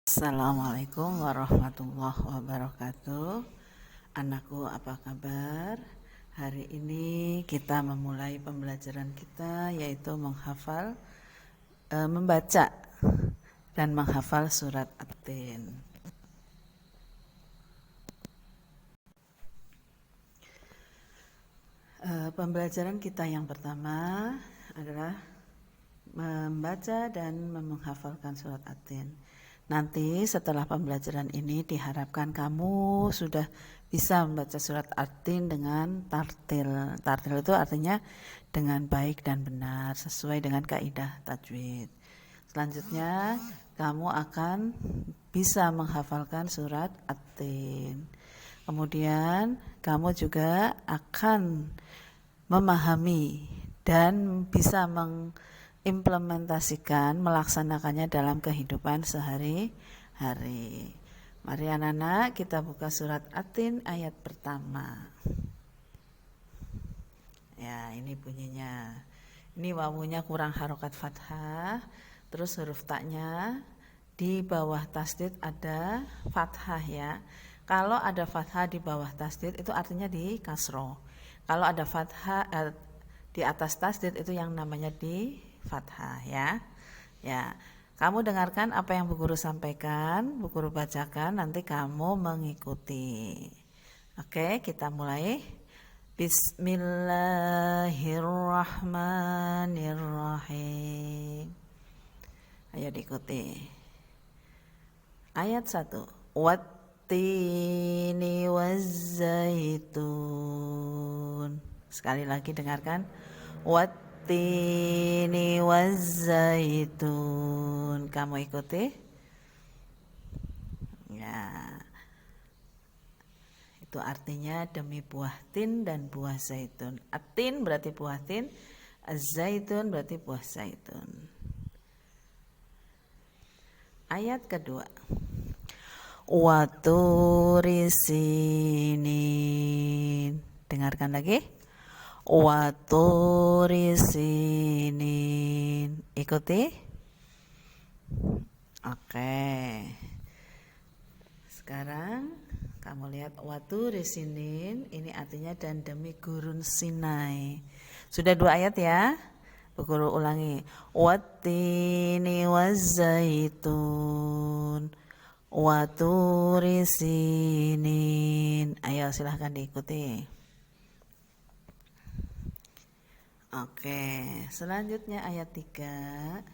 Assalamualaikum warahmatullahi wabarakatuh. Anakku, apa kabar? Hari ini kita memulai pembelajaran kita, yaitu membaca dan menghafal surat At-Tin. Pembelajaran kita yang pertama adalah membaca dan menghafalkan surat At-Tin. Nanti setelah pembelajaran ini diharapkan kamu sudah bisa membaca surat At-Tin dengan tartil. Tartil itu artinya dengan baik dan benar sesuai dengan kaidah tajwid. Selanjutnya kamu akan bisa menghafalkan surat At-Tin. Kemudian kamu juga akan memahami dan bisa melaksanakannya dalam kehidupan sehari-hari. Mari anak-anak, kita buka surat At-Tin ayat pertama. Ya, ini bunyinya. Ini wawunya kurang harokat fathah, terus huruf taknya di bawah tasdid ada fathah ya. Kalau ada fathah di bawah tasdid itu artinya di kasroh. Kalau ada fathah di atas tasdid itu yang namanya di fathah ya. Ya, kamu dengarkan apa yang Bu Guru sampaikan, Bu Guru bacakan, nanti kamu mengikuti. Oke, kita mulai. Bismillahirrahmanirrahim. Ayo diikuti. Ayat 1. Wattini wazzaitun. Sekali lagi dengarkan. Wattini wazzaitun. Kamu ikuti? Ya. Itu artinya demi buah tin dan buah zaitun. At-tin berarti buah tin, az-zaitun berarti buah zaitun. Ayat kedua. Wa turi sinin. Dengarkan lagi. Wa turi sinin. Ikuti. Oke. Sekarang kamu lihat wa turi sinin, ini artinya dan demi gurun Sinai. Sudah 2 ayat ya. Bu Guru ulangi. Wattini wazzaitun. Wa turi sinin. Ayo silahkan diikuti. Oke, selanjutnya ayat 3.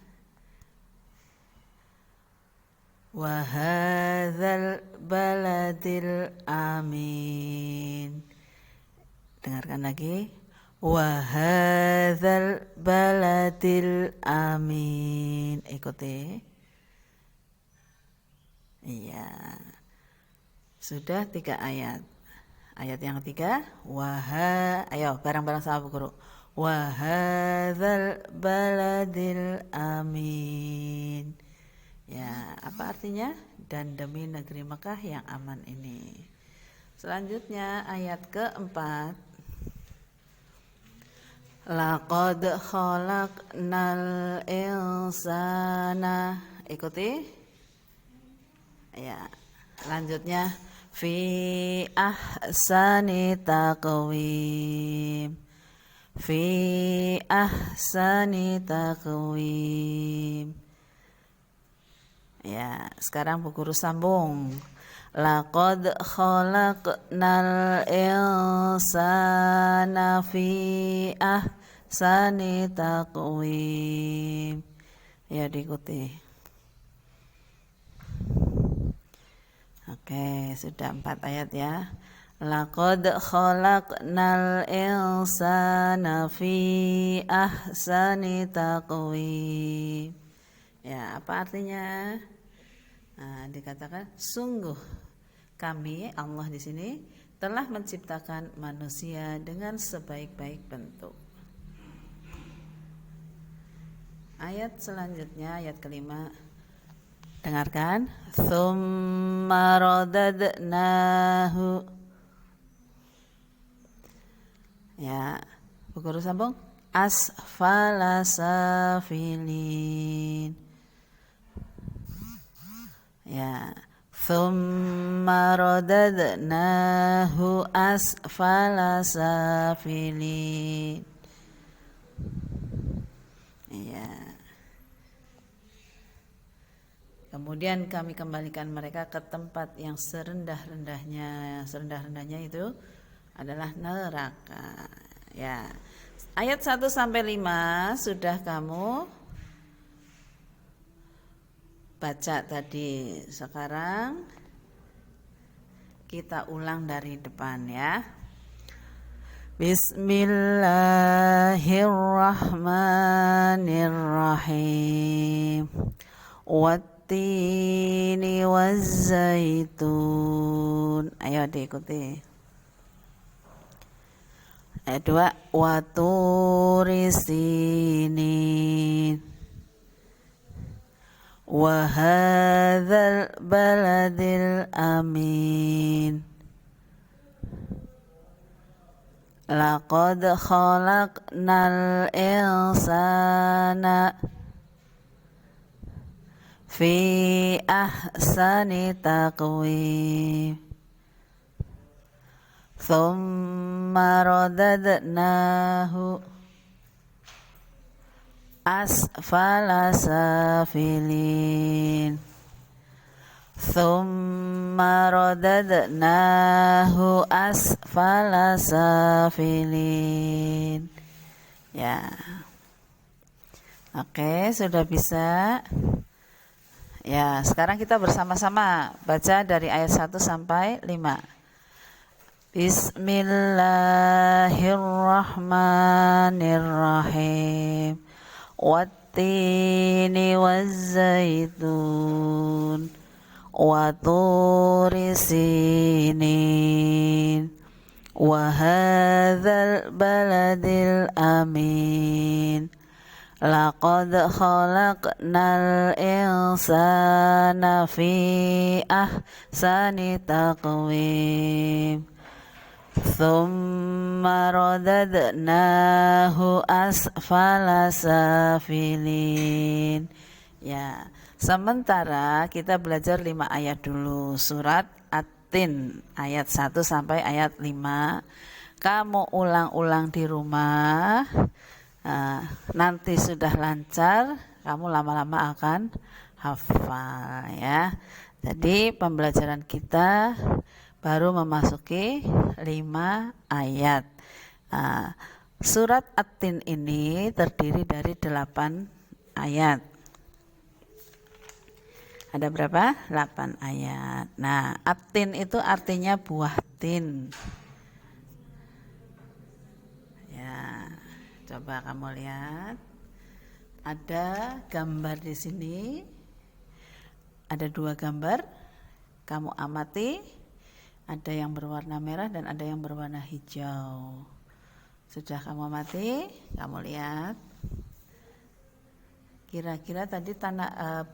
Wa hadzal baladil amin. Dengarkan lagi. Wa hadzal baladil amin. Ikuti. Iya. Sudah 3 ayat. Ayat yang ketiga, ayo bareng-bareng sama Bu Guru. Wa hadzal baladil amin. Ya, apa artinya? Dan demi negeri Mekah yang aman ini. Selanjutnya ayat keempat. Laqad khalaqnal insana. Ikuti. Ya, lanjutnya fi ahsani taqwim. Fi ahsani taqwim. Ya, sekarang Bu Guru sambung. Laqad khalaqnal insana fi ahsani taqwim. Ya, diikuti. Oke, sudah 4 ayat ya. Laqad khalaqnal insana fi ahsani taqwim. Ya, apa artinya? Nah, dikatakan sungguh kami Allah di sini telah menciptakan manusia dengan sebaik-baik bentuk. Ayat selanjutnya, ayat kelima. Dengarkan. Tsumma radadnahu. Ya, Bu Guru sambung. Asfala safilin. Ya. Thumma radadnahu asfala safilin. Ya. Kemudian kami kembalikan mereka ke tempat yang serendah-rendahnya. Serendah-rendahnya itu adalah neraka. Ya. Ayat 1 sampai 5 sudah kamu baca tadi. Sekarang kita ulang dari depan ya. Bismillahirrahmanirrahim. Wattini wazzaitun. Ayo diikuti. Ayat 2. Waturi sinin. Wa hadzal baladil amin. Laqad khalaqnal insana fi ahsani taqwim. Thumma radadnahu asfala safilin. Thumma radadnahu asfala safilin. Ya. Oke, sudah bisa. Ya, sekarang kita bersama-sama baca dari ayat 1 sampai 5. Bismillahirrahmanirrahim. Wattini wazzaitun. Waturi sinin. Wa hadzal baladil amin. Laqad khalaqnal insana fi ahsani taqwim. Thumma radadnahu asfala safilin. Ya, sementara kita belajar 5 ayat dulu. Surat At-Tin ayat 1 sampai ayat 5. Kamu ulang-ulang di rumah. Nanti sudah lancar, kamu lama-lama akan hafal ya. Jadi pembelajaran kita baru memasuki 5 ayat. Surat At-Tin ini terdiri dari 8 ayat. Ada berapa? 8 ayat. Nah, At-Tin itu artinya buah tin. Ya, coba kamu lihat. Ada gambar di sini. Ada 2 gambar. Kamu amati. Ada yang berwarna merah dan ada yang berwarna hijau. Sudah kamu amati, kamu lihat. Kira-kira tadi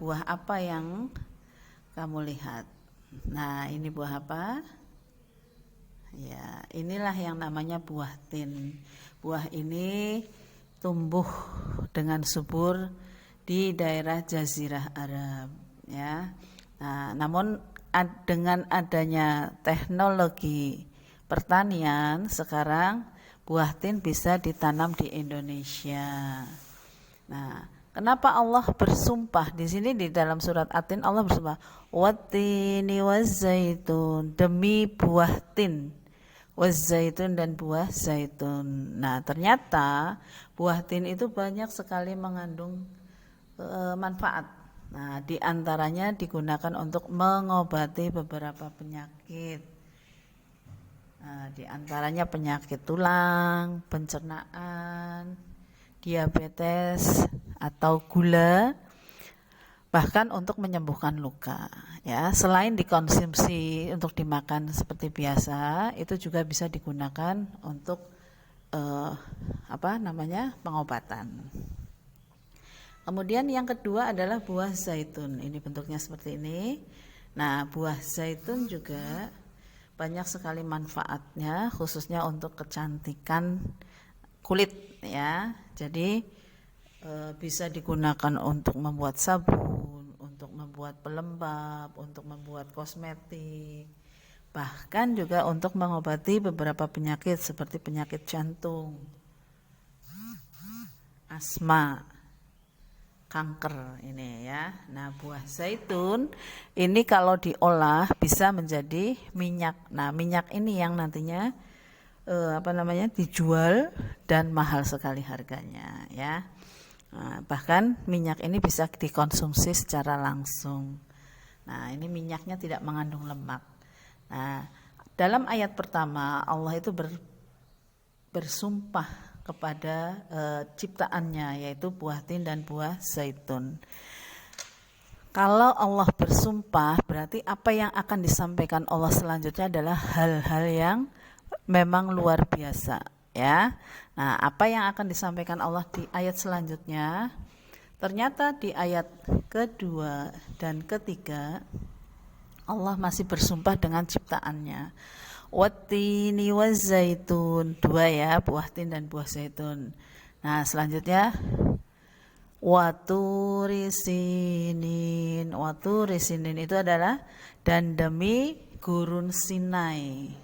buah apa yang kamu lihat? Nah, ini buah apa? Ya, inilah yang namanya buah tin. Buah ini tumbuh dengan subur di daerah Jazirah Arab, ya. Nah, namun dengan adanya teknologi pertanian sekarang buah tin bisa ditanam di Indonesia. Nah, kenapa Allah bersumpah di sini di dalam surat At-Tin? Allah bersumpah wattini wazzaitun, demi buah tin, wazzaitun dan buah zaitun. Nah, ternyata buah tin itu banyak sekali mengandung manfaat. Nah, di antaranya digunakan untuk mengobati beberapa penyakit. Nah, di antaranya penyakit tulang, pencernaan, diabetes atau gula, bahkan untuk menyembuhkan luka. Ya, selain dikonsumsi untuk dimakan seperti biasa, itu juga bisa digunakan untuk pengobatan. Kemudian yang kedua adalah buah zaitun. Ini bentuknya seperti ini. Nah, buah zaitun juga banyak sekali manfaatnya, khususnya untuk kecantikan kulit ya. Jadi bisa digunakan untuk membuat sabun, untuk untuk membuat pelembab, untuk membuat kosmetik, bahkan juga untuk mengobati beberapa penyakit seperti penyakit jantung, asma, kanker ini ya. Nah, buah zaitun ini kalau diolah bisa menjadi minyak. Nah, minyak ini yang nantinya dijual dan mahal sekali harganya ya. Nah, bahkan minyak ini bisa dikonsumsi secara langsung. Nah, ini minyaknya tidak mengandung lemak. Nah, dalam ayat pertama Allah itu bersumpah kepada ciptaannya, yaitu buah tin dan buah zaitun. Kalau Allah bersumpah, berarti apa yang akan disampaikan Allah selanjutnya adalah hal-hal yang memang luar biasa ya. Nah, apa yang akan disampaikan Allah di ayat selanjutnya? Ternyata di ayat kedua dan ketiga Allah masih bersumpah dengan ciptaannya. Wattini wazaitun, dua ya, buah tin dan buah zaitun. Nah, selanjutnya waturisinin. Waturisinin itu adalah dan demi gurun Sinai.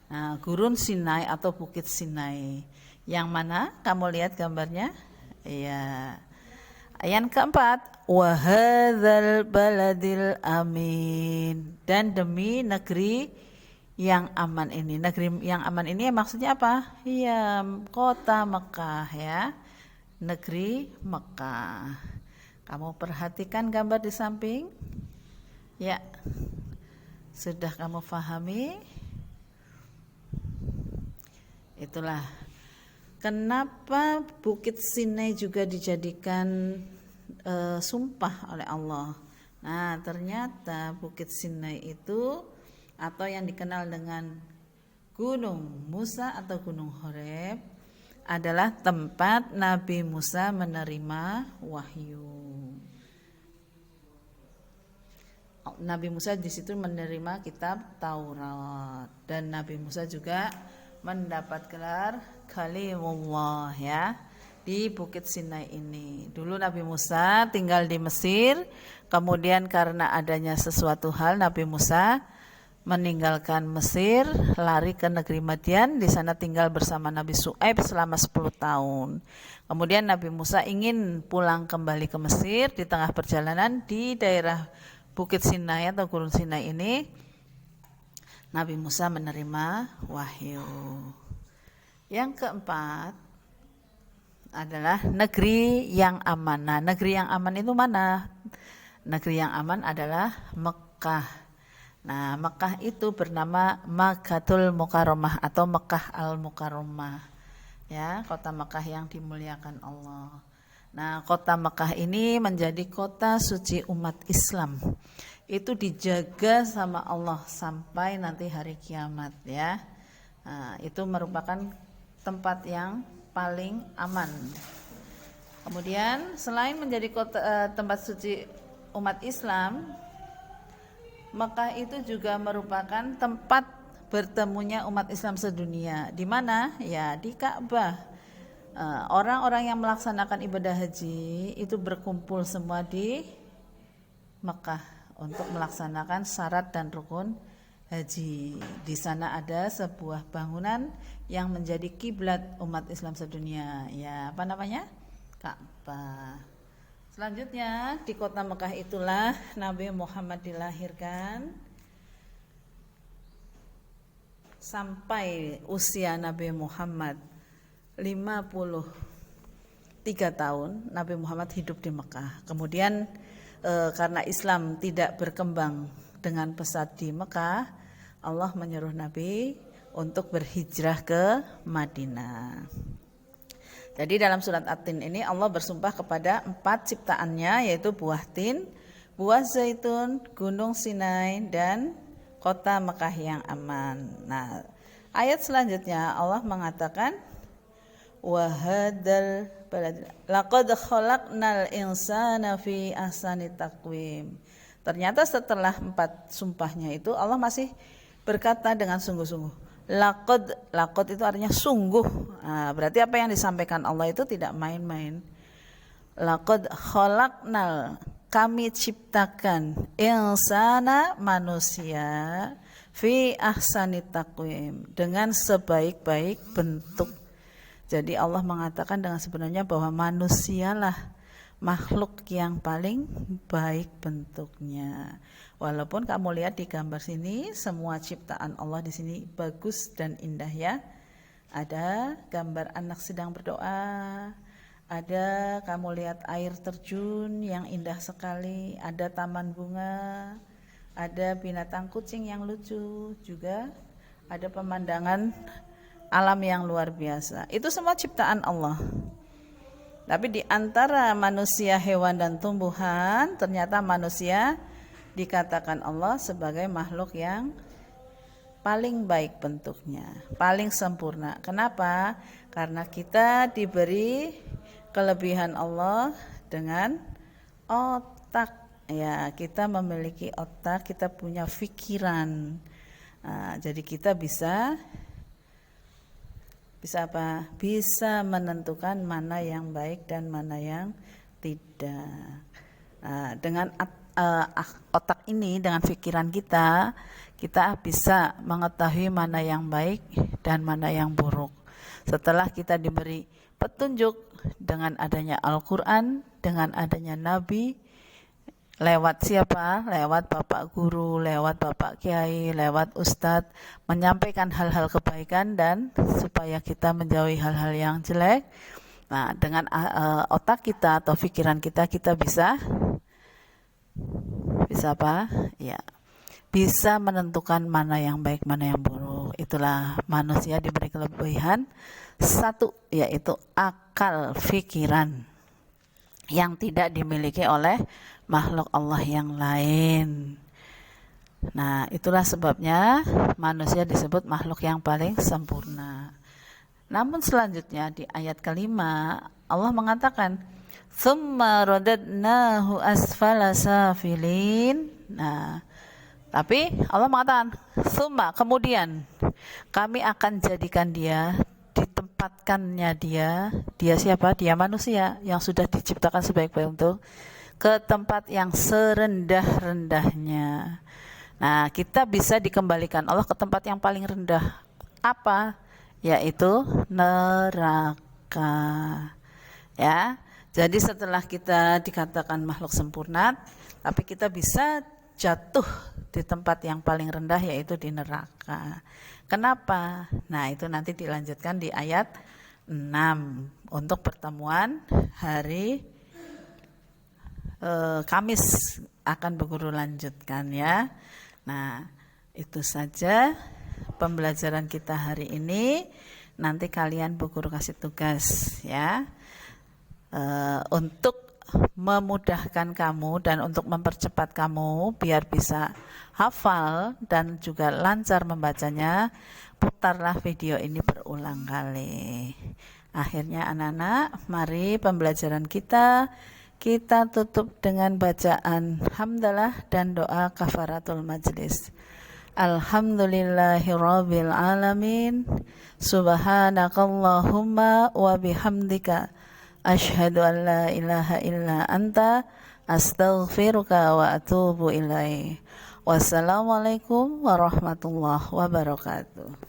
Nah, gurun Sinai atau bukit Sinai. Yang mana? Kamu lihat gambarnya? Iya. Yang keempat, wahadzal baladil amin, dan demi negeri yang aman ini. Negeri yang aman ini maksudnya apa? Iya, kota Mekah ya. Negeri Mekah. Kamu perhatikan gambar di samping? Ya. Sudah kamu pahami? Itulah kenapa Bukit Sinai juga dijadikan sumpah oleh Allah. Nah, ternyata Bukit Sinai itu atau yang dikenal dengan Gunung Musa atau Gunung Horeb adalah tempat Nabi Musa menerima wahyu. Nabi Musa di situ menerima kitab Taurat dan Nabi Musa juga mendapat gelar Kalimullah ya di Bukit Sinai ini. Dulu Nabi Musa tinggal di Mesir, kemudian karena adanya sesuatu hal Nabi Musa meninggalkan Mesir, lari ke negeri Madian, di sana tinggal bersama Nabi Syuaib selama 10 tahun. Kemudian Nabi Musa ingin pulang kembali ke Mesir, di tengah perjalanan di daerah Bukit Sinai atau Gunung Sinai ini Nabi Musa menerima wahyu. Yang keempat adalah negeri yang aman. Nah, negeri yang aman itu mana? Negeri yang aman adalah Mekah. Nah, Mekah itu bernama Makkatul Mukarramah atau Mekah Al-Mukarramah. Ya, kota Mekah yang dimuliakan Allah. Nah, kota Mekah ini menjadi kota suci umat Islam. Itu dijaga sama Allah sampai nanti hari kiamat ya. Nah, itu merupakan tempat yang paling aman. Kemudian selain menjadi tempat suci umat Islam, Mekah itu juga merupakan tempat bertemunya umat Islam sedunia. Di mana? Ya, di Ka'bah. Orang-orang yang melaksanakan ibadah haji itu berkumpul semua di Mekah untuk melaksanakan syarat dan rukun haji. Di sana ada sebuah bangunan yang menjadi kiblat umat Islam sedunia. Ya, apa namanya? Ka'bah. Selanjutnya di kota Mekah itulah Nabi Muhammad dilahirkan. Sampai usia Nabi Muhammad 53 tahun Nabi Muhammad hidup di Mekah. Kemudian karena Islam tidak berkembang dengan pesat di Mekah, Allah menyuruh Nabi untuk berhijrah ke Madinah. Jadi dalam surat At-Tin ini Allah bersumpah kepada 4 ciptaannya, yaitu buah tin, buah zaitun, gunung Sinai, dan kota Mekah yang aman. Nah, ayat selanjutnya Allah mengatakan wahadal balad laqad khalaqnal insana fi ahsani taqwim. Ternyata setelah 4 sumpahnya itu Allah masih berkata dengan sungguh-sungguh. Laqad itu artinya sungguh. Nah, berarti apa yang disampaikan Allah itu tidak main-main. Laqad khalaqnal kami ciptakan insana manusia fi ahsani taqwim dengan sebaik-baik bentuk. Jadi Allah mengatakan dengan sebenarnya bahwa manusialah makhluk yang paling baik bentuknya. Walaupun kamu lihat di gambar sini semua ciptaan Allah di sini bagus dan indah ya. Ada gambar anak sedang berdoa, ada kamu lihat air terjun yang indah sekali, ada taman bunga, ada binatang kucing yang lucu, juga ada pemandangan alam yang luar biasa. Itu semua ciptaan Allah. Tapi di antara manusia, hewan dan tumbuhan, ternyata manusia dikatakan Allah sebagai makhluk yang paling baik bentuknya, paling sempurna. Kenapa? Karena kita diberi kelebihan Allah dengan otak. Ya, kita memiliki otak, kita punya pikiran. Nah, jadi kita bisa apa? Bisa menentukan mana yang baik dan mana yang tidak. Nah, dengan otak ini, dengan pikiran kita bisa mengetahui mana yang baik dan mana yang buruk. Setelah kita diberi petunjuk dengan adanya Al-Quran, dengan adanya Nabi, lewat siapa? Lewat Bapak Guru, lewat Bapak Kiai, lewat Ustadz, menyampaikan hal-hal kebaikan dan supaya kita menjauhi hal-hal yang jelek. Nah, dengan otak kita atau pikiran kita bisa apa? Ya, bisa menentukan mana yang baik, mana yang buruk. Itulah manusia diberi kelebihan satu, yaitu akal pikiran yang tidak dimiliki oleh makhluk Allah yang lain. Nah, itulah sebabnya manusia disebut makhluk yang paling sempurna. Namun selanjutnya di ayat kelima Allah mengatakan tsumma radadnahu asfala safilin. Nah, tapi Allah mengatakan tsumma, kemudian kami akan jadikan dia, ditempatkannya dia siapa? Dia manusia yang sudah diciptakan sebaik-baik untuk ke tempat yang serendah-rendahnya. Nah, kita bisa dikembalikan Allah ke tempat yang paling rendah. Apa? Yaitu neraka. Ya. Jadi setelah kita dikatakan makhluk sempurna, tapi kita bisa jatuh di tempat yang paling rendah, yaitu di neraka. Kenapa? Nah, itu nanti dilanjutkan di ayat 6 untuk pertemuan hari Kamis akan Bu Guru lanjutkan ya. Nah, itu saja pembelajaran kita hari ini. Nanti kalian Bu Guru kasih tugas ya, untuk memudahkan kamu dan untuk mempercepat kamu biar bisa hafal dan juga lancar membacanya. Putarlah video ini berulang kali. Akhirnya anak-anak, mari pembelajaran kita tutup dengan bacaan hamdalah dan doa kafaratul majlis. Alhamdulillahirabbil alamin. Subhanakallahumma wa bihamdika asyhadu an la ilaha illa anta astaghfiruka wa atubu ilaik. Wassalamualaikum warahmatullahi wabarakatuh.